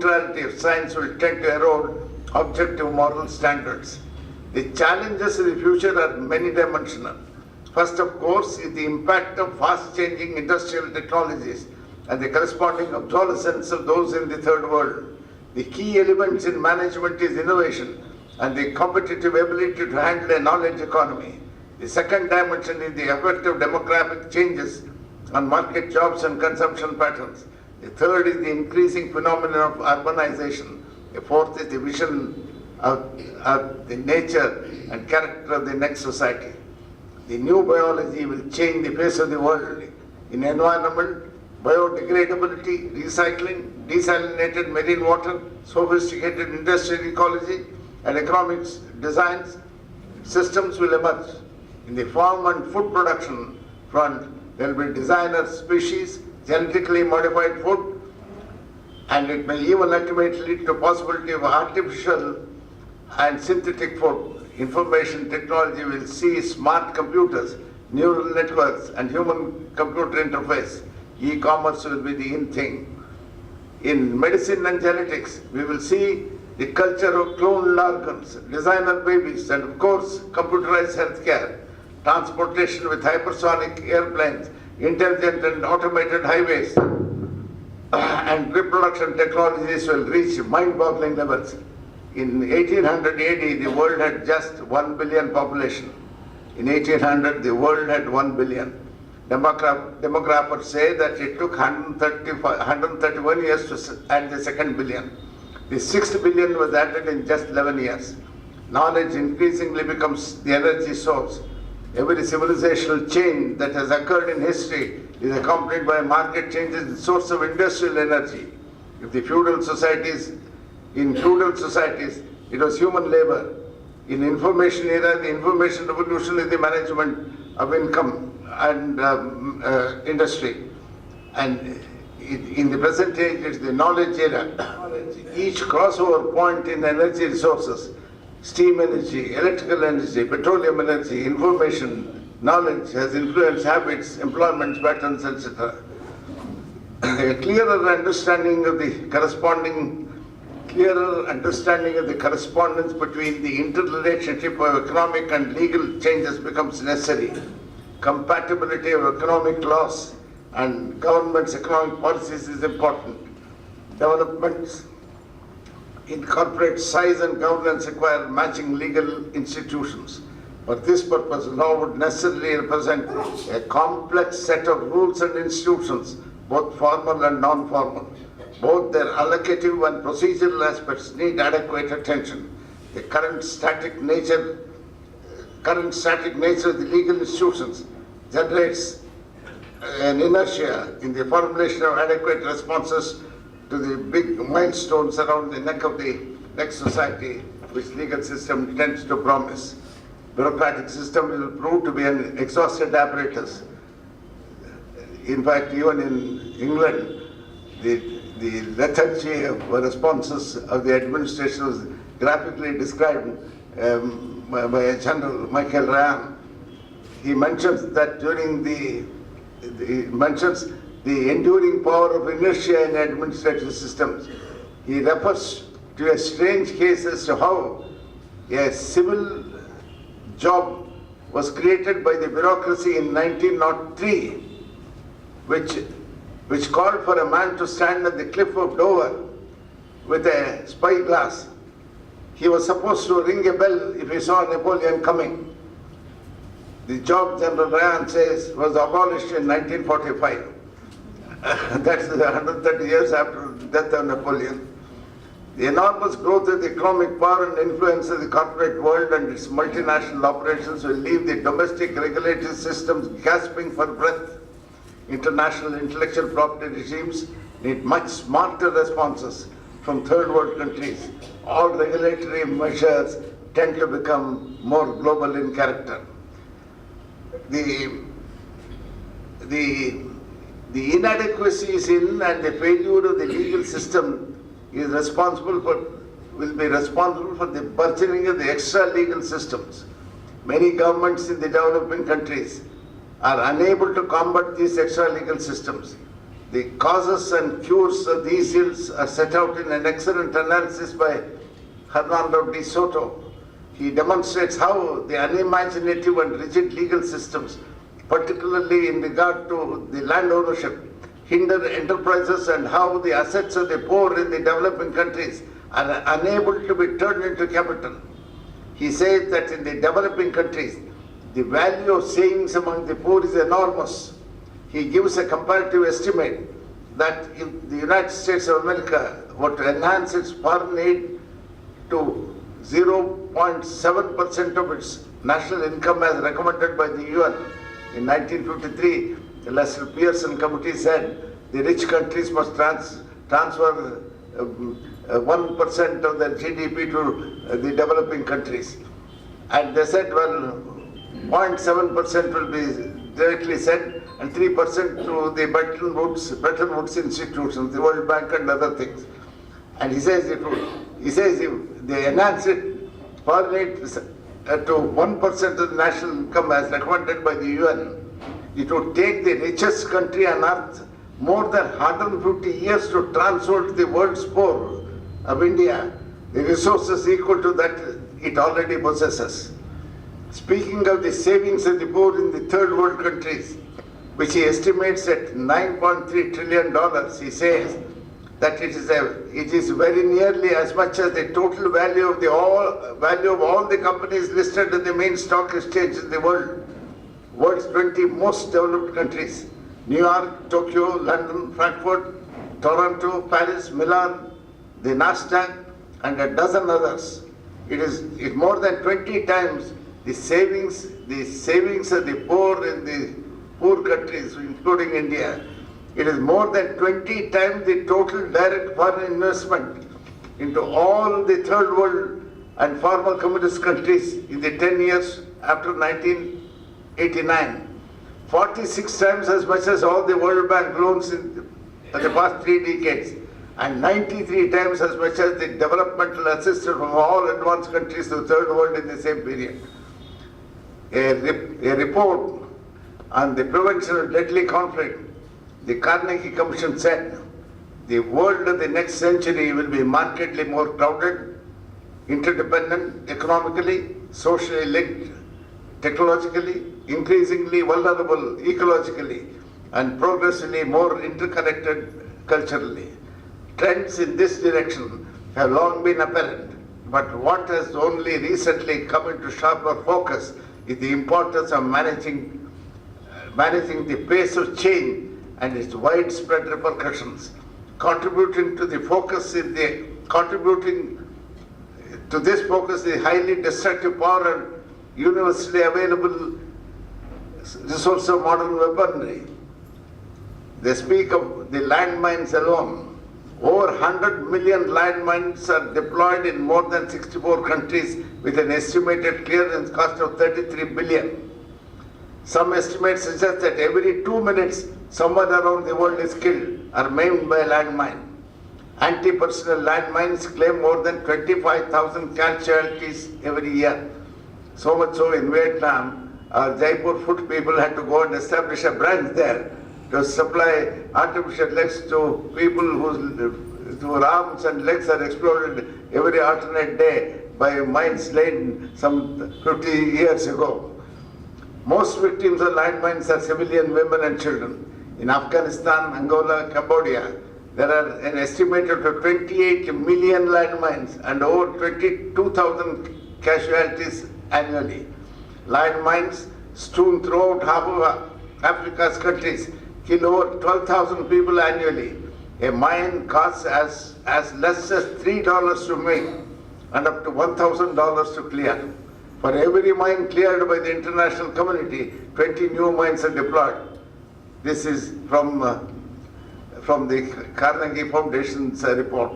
neutrality of science will tend to erode objective moral standards. The challenges of the future are many dimensional. First, of course, is the impact of fast-changing industrial technologies and the corresponding obsolescence of those in the third world. The key elements in management is innovation and the competitive ability to handle a knowledge economy. The second dimension is the effect of demographic changes on market jobs and consumption patterns. The third is the increasing phenomenon of urbanization. The fourth is the vision of the nature and character of the next society. The new biology will change the face of the world in environment, biodegradability, recycling, desalinated marine water, sophisticated industrial ecology, and economic designs. Systems will emerge. In the farm and food production front, there will be designer species, genetically modified food, and it may even ultimately lead to possibility of artificial and synthetic food. Information technology will see smart computers, neural networks, and human-computer interface. E-commerce will be the in thing. In medicine and genetics, we will see the culture of cloned organs, designer babies, and of course, computerized healthcare, transportation with hypersonic airplanes, intelligent and automated highways, and reproduction technologies will reach mind-boggling levels. In 1800 AD, the world had just 1 billion population. In 1800, the world had 1 billion. Demographers say that it took 131 years to add the second billion. The 6th billion was added in just 11 years. Knowledge increasingly becomes the energy source. Every civilizational change that has occurred in history is accompanied by market changes in the source of industrial energy. In feudal societies, it was human labor. In information era, the information revolution is the management of income and industry. And in the present age, it's the knowledge era. Each crossover point in energy resources, steam energy, electrical energy, petroleum energy, information, knowledge has influenced habits, employment patterns, etc. A clearer understanding of the correspondence between the interrelationship of economic and legal changes becomes necessary. Compatibility of economic laws and government's economic policies is important. Developments in corporate size and governance require matching legal institutions. For this purpose, law would necessarily represent a complex set of rules and institutions, both formal and non-formal. Both their allocative and procedural aspects need adequate attention. The current static nature of the legal institutions generates an inertia in the formulation of adequate responses to the big milestones around the neck of the next society, which legal system tends to promise. Bureaucratic system will prove to be an exhausted apparatus. In fact, even in England, the lethargy of responses of the administration was graphically described by General Michael Ryan. He mentions that the enduring power of inertia in administrative systems. He refers to a strange case as to how a civil job was created by the bureaucracy in 1903, which called for a man to stand at the cliff of Dover with a spyglass. He was supposed to ring a bell if he saw Napoleon coming. The job, General Ryan says, was abolished in 1945. That's 130 years after the death of Napoleon. The enormous growth of the economic power and influence of the corporate world and its multinational operations will leave the domestic regulatory systems gasping for breath. International intellectual property regimes need much smarter responses from third world countries. All regulatory measures tend to become more global in character. The inadequacies in and the failure of the legal system will be responsible for the burgeoning of the extra legal systems. Many governments in the developing countries are unable to combat these extra legal systems. The causes and cures of these ills are set out in an excellent analysis by Hernando de Soto. He demonstrates how the unimaginative and rigid legal systems, particularly in regard to the land ownership, hinder enterprises, and how the assets of the poor in the developing countries are unable to be turned into capital. He says that in the developing countries, the value of savings among the poor is enormous. He gives a comparative estimate that if the United States of America were to enhance its foreign aid to 0.7% of its national income as recommended by the UN in 1953, the Lester Pearson Committee said the rich countries must transfer 1% of their GDP to the developing countries. And they said, well, 0.7% will be directly sent and 3% to the Bretton Woods institutions, the World Bank and other things. And he says if they enhance it, foreign aid to 1% of the national income as recommended by the UN, it would take the richest country on earth more than 150 years to transfer to the world's poor of India the resources equal to that it already possesses. Speaking of the savings of the poor in the third world countries, which he estimates at $9.3 trillion, he says that it is very nearly as much as the total value of all the companies listed in the main stock exchange in the world's 20 most developed countries: New York, Tokyo, London, Frankfurt, Toronto, Paris, Milan, the Nasdaq, and a dozen others. It is more than 20 times the savings of the poor in the poor countries, including India. It is more than 20 times the total direct foreign investment into all the third world and former communist countries in the 10 years after 1989. 46 times as much as all the World Bank loans in the past 3 decades, and 93 times as much as the developmental assistance from all advanced countries to the third world in the same period. A report on the prevention of deadly conflict, the Carnegie Commission said, the world of the next century will be markedly more crowded, interdependent, economically, socially linked, technologically, increasingly vulnerable ecologically, and progressively more interconnected culturally. Trends in this direction have long been apparent, but what has only recently come into sharper focus is the importance of managing the pace of change and its widespread repercussions. Contributing to this focus is the highly destructive power and universally available resource of modern weaponry. They speak of the landmines alone. Over 100 million landmines are deployed in more than 64 countries with an estimated clearance cost of 33 billion. Some estimates suggest that every 2 minutes someone around the world is killed or maimed by a landmine. Anti-personnel landmines claim more than 25,000 casualties every year. So much so in Vietnam, Jaipur foot people had to go and establish a branch there to supply artificial legs to people whose arms and legs are exploded every alternate day by mines laid some 50 years ago. Most victims of landmines are civilian women and children. In Afghanistan, Angola, Cambodia, there are an estimated 28 million landmines and over 22,000 casualties annually. Landmines strewn throughout half of Africa's countries kill over 12,000 people annually. A mine costs as less as $3 to make and up to $1,000 to clear. For every mine cleared by the international community, 20 new mines are deployed. This is from the Carnegie Foundation's report.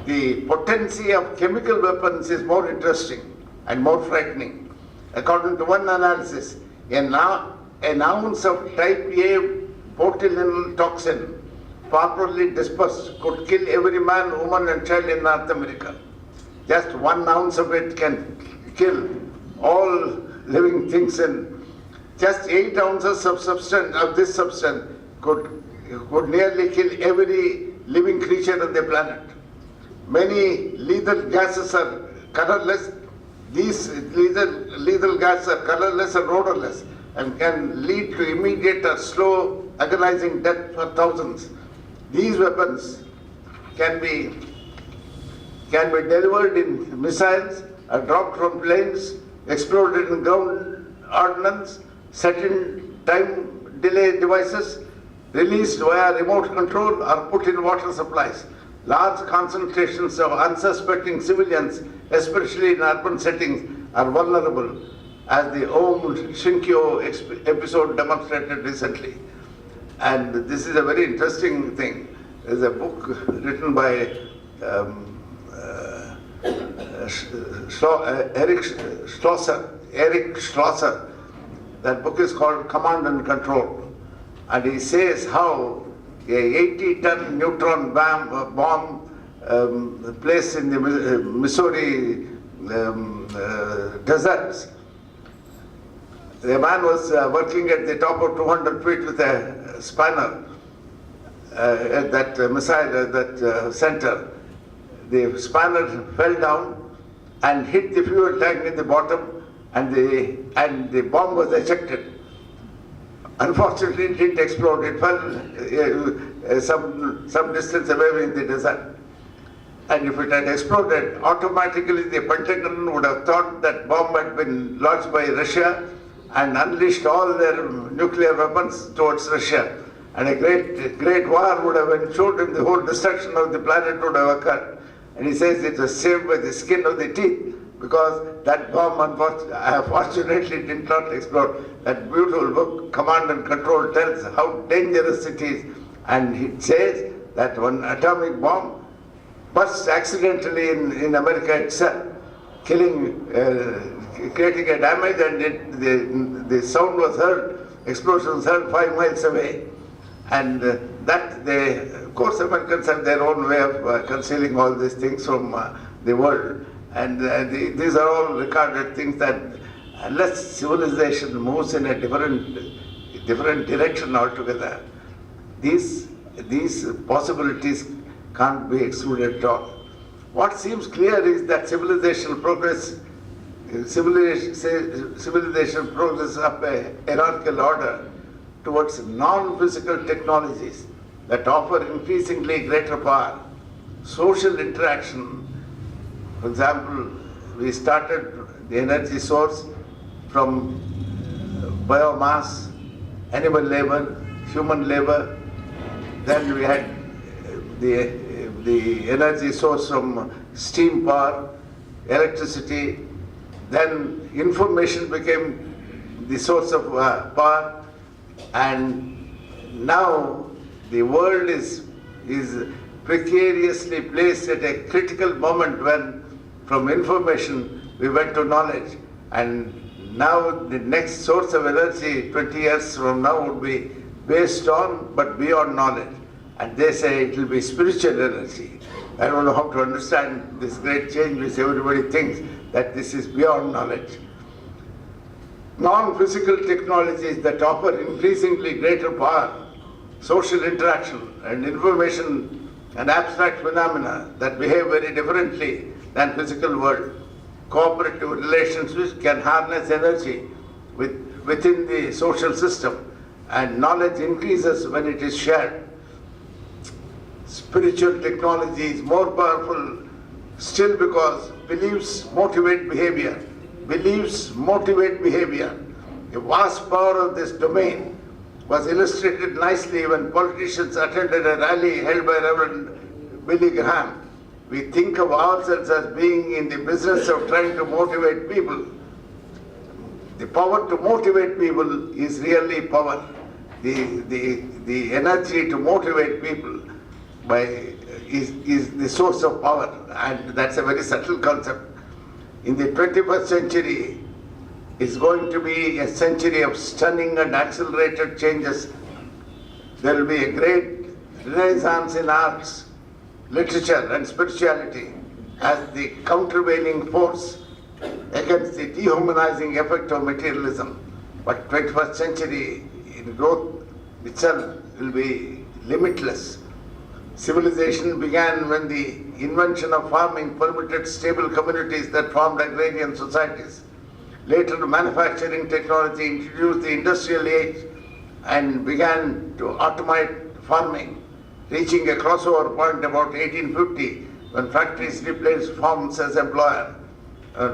The potency of chemical weapons is more interesting and more frightening. According to one analysis, an ounce of type A botulinum toxin properly dispersed could kill every man, woman and child in North America. Just 1 ounce of it can kill all living things, and just 8 ounces of this substance could could nearly kill every living creature on the planet. Many lethal gases are colorless. These lethal gases are colorless and odorless and can lead to immediate or slow, agonizing death for thousands. These weapons can be delivered in missiles, are dropped from planes, exploded in ground ordnance, set in time delay devices, released via remote control, or put in water supplies. Large concentrations of unsuspecting civilians, especially in urban settings, are vulnerable, as the Om Shinkyo episode demonstrated recently. And this is a very interesting thing. There's a book written by Eric Schlosser. That book is called Command and Control. And he says how a 80-ton neutron bomb placed in the Missouri deserts. The man was working at the top of 200 feet with a spanner at that missile, at that center. The spanner fell down and hit the fuel tank in the bottom, and the bomb was ejected. Unfortunately, it didn't explode. It fell some distance away in the desert. And if it had exploded, automatically the Pentagon would have thought that bomb had been launched by Russia and unleashed all their nuclear weapons towards Russia. And a great war would have ensued, and the whole destruction of the planet would have occurred. And he says it was saved by the skin of the teeth, because that bomb unfortunately did not explode. That beautiful book, Command and Control, tells how dangerous it is. And it says that one atomic bomb burst accidentally in America itself, killing, creating a damage, and the sound was heard, explosion was heard 5 miles away. And of course, Americans have their own way of concealing all these things from the world. And these are all recorded things that unless civilization moves in a different direction altogether, these possibilities can't be excluded at all. What seems clear is that civilization progress up a hierarchical order towards non-physical technologies that offer increasingly greater power, social interaction. For example, we started the energy source from biomass, animal labor, human labor. Then we had the energy source from steam power, electricity. Then information became the source of power. And now the world is precariously placed at a critical moment when from information we went to knowledge. And now the next source of energy 20 years from now would be based on but beyond knowledge. And they say it will be spiritual energy. I don't know how to understand this great change which everybody thinks that this is beyond knowledge. Non-physical technologies that offer increasingly greater power, social interaction and information and abstract phenomena that behave very differently than physical world. Cooperative relationships can harness energy within the social system, and knowledge increases when it is shared. Spiritual technology is more powerful still because beliefs motivate behavior. Beliefs motivate behavior. The vast power of this domain was illustrated nicely when politicians attended a rally held by Reverend Billy Graham. We think of ourselves as being in the business of trying to motivate people. The power to motivate people is really power. The energy to motivate people is the source of power, and that's a very subtle concept. In the 21st century, it's going to be a century of stunning and accelerated changes. There will be a great renaissance in arts, literature and spirituality as the countervailing force against the dehumanizing effect of materialism. But 21st century in growth itself will be limitless. Civilization began when the invention of farming permitted stable communities that formed agrarian societies. Later, manufacturing technology introduced the industrial age and began to automate farming, reaching a crossover point about 1850 when factories replaced farms as employer.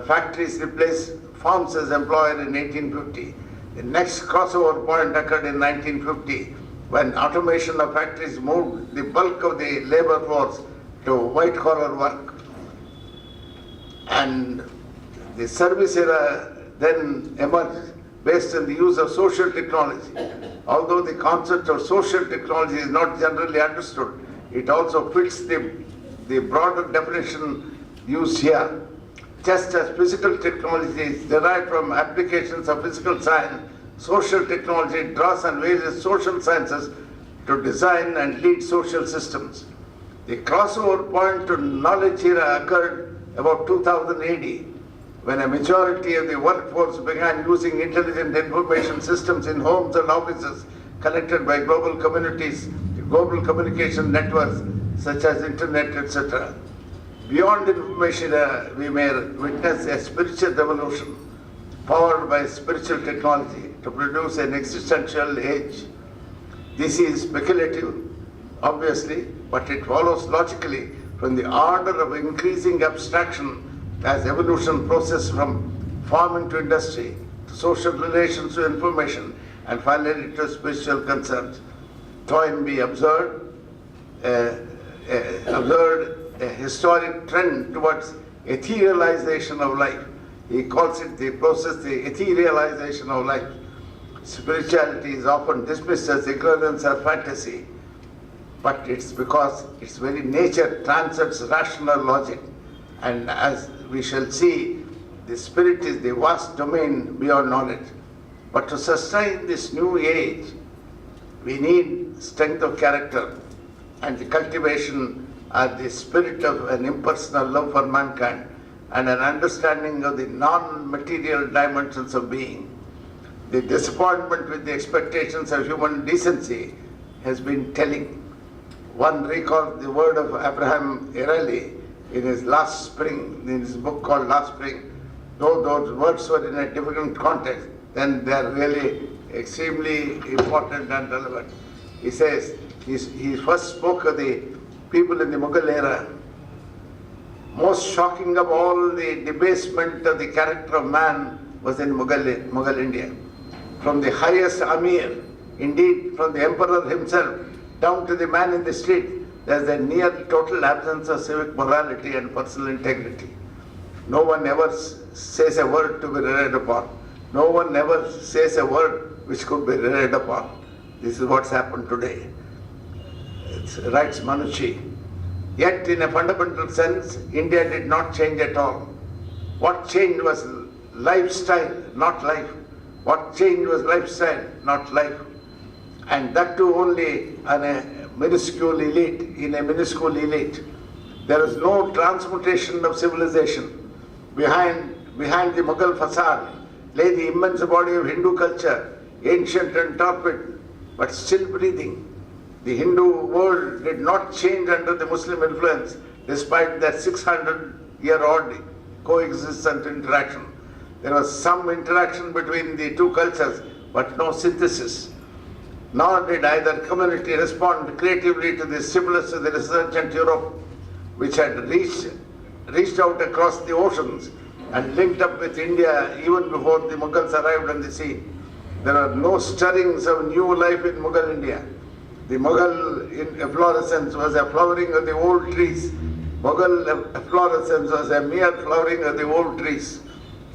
Factories replaced farms as employer in 1850. The next crossover point occurred in 1950 when automation of factories moved the bulk of the labor force to white-collar work. And the service era then emerged based on the use of social technology. Although the concept of social technology is not generally understood, it also fits the broader definition used here. Just as physical technology is derived from applications of physical science, social technology draws on various social sciences to design and lead social systems. The crossover point to knowledge era occurred about 2000 AD, when a majority of the workforce began using intelligent information systems in homes and offices connected by global communities, global communication networks such as internet, etc. Beyond information era, we may witness a spiritual revolution powered by spiritual technology to produce an existential age. This is speculative, obviously, but it follows logically from the order of increasing abstraction as evolution process from farming to industry, to social relations to information, and finally to spiritual concerns. Toynbee observed a historic trend towards etherealization of life. He calls it the process, the etherealization of life. Spirituality is often dismissed as ignorance or fantasy, but it's because its very nature transcends rational logic. And as we shall see, the spirit is the vast domain beyond knowledge. But to sustain this new age, we need strength of character and the cultivation of the spirit of an impersonal love for mankind and an understanding of the non-material dimensions of being. The disappointment with the expectations of human decency has been telling. One recalls the word of Abraham Ereli in his book called Last Spring. Though those words were in a different context, then they are really extremely important and relevant. He says, he first spoke of the people in the Mughal era. Most shocking of all the debasement of the character of man was in Mughal India. From the highest Amir, indeed from the emperor himself, down to the man in the street, there is a near total absence of civic morality and personal integrity. No one ever says a word to be relied upon. No one ever says a word which could be relied upon. This is what's happened today. Writes Manushi. Yet in a fundamental sense, India did not change at all. What changed was lifestyle, not life. What changed was lifestyle, not life. And that too only on a minuscule elite, in a minuscule elite. There is no transmutation of civilization. Behind the Mughal facade lay the immense body of Hindu culture, ancient and torpid, but still breathing. The Hindu world did not change under the Muslim influence, despite their 600-year-old coexistence interaction. There was some interaction between the two cultures, but no synthesis. Nor did either community respond creatively to the stimulus of the resurgent Europe, which had reached out across the oceans and linked up with India even before the Mughals arrived on the scene. There are no stirrings of new life in Mughal India. The Mughal efflorescence was a flowering of the old trees. Mughal efflorescence was a mere flowering of the old trees.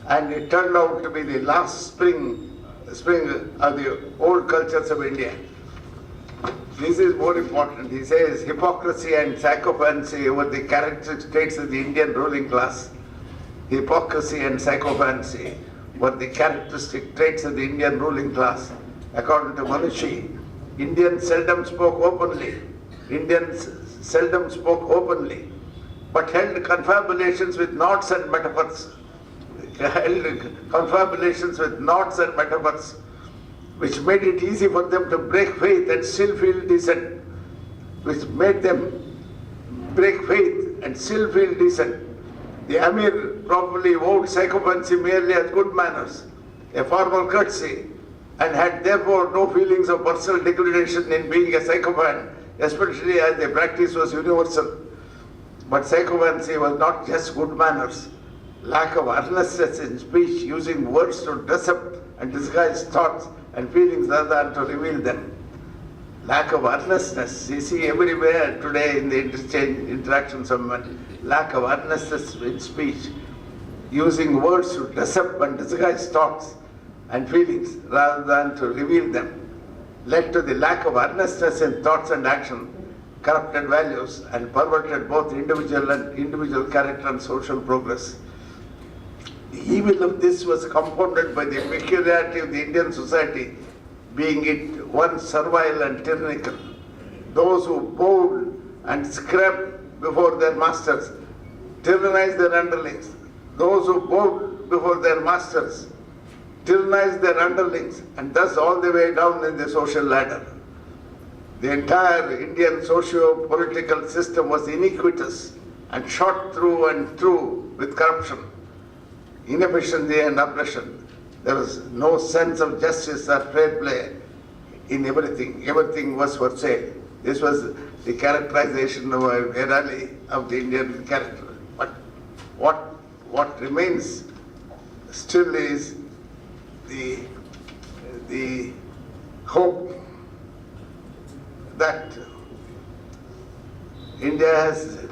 And it turned out to be the last spring of the old cultures of India. This is more important. He says hypocrisy and sycophancy were the characteristic traits of the Indian ruling class. Hypocrisy and sycophancy were the characteristic traits of the Indian ruling class. According to Manushi, Indians seldom spoke openly, but held confabulations with knots and metaphors. Which made it easy for them to break faith and still feel decent. which made them break faith and still feel decent. The Amir probably vowed sycophancy merely as good manners, a formal courtesy, and had therefore no feelings of personal degradation in being a sycophant, especially as the practice was universal. But sycophancy was not just good manners. Lack of earnestness in speech, using words to dress up and disguise thoughts and feelings rather than to reveal them. Lack of earnestness, you see everywhere today in the interactions of men. Lack of earnestness in speech, using words to dress up and disguise thoughts and feelings rather than to reveal them, led to the lack of earnestness in thoughts and action, corrupted values, and perverted both individual character and social progress. The evil of this was compounded by the peculiarity of the Indian society, being it one servile and tyrannical. Those who bowed and scrubbed before their masters tyrannized their underlings. Those who bowed before their masters tyrannized their underlings, and thus all the way down in the social ladder. The entire Indian socio-political system was iniquitous and shot through and through with corruption, inefficiency and oppression. There was no sense of justice or fair play in everything. Everything was for sale. This was the characterization of of the Indian character. But what remains still is the hope that India has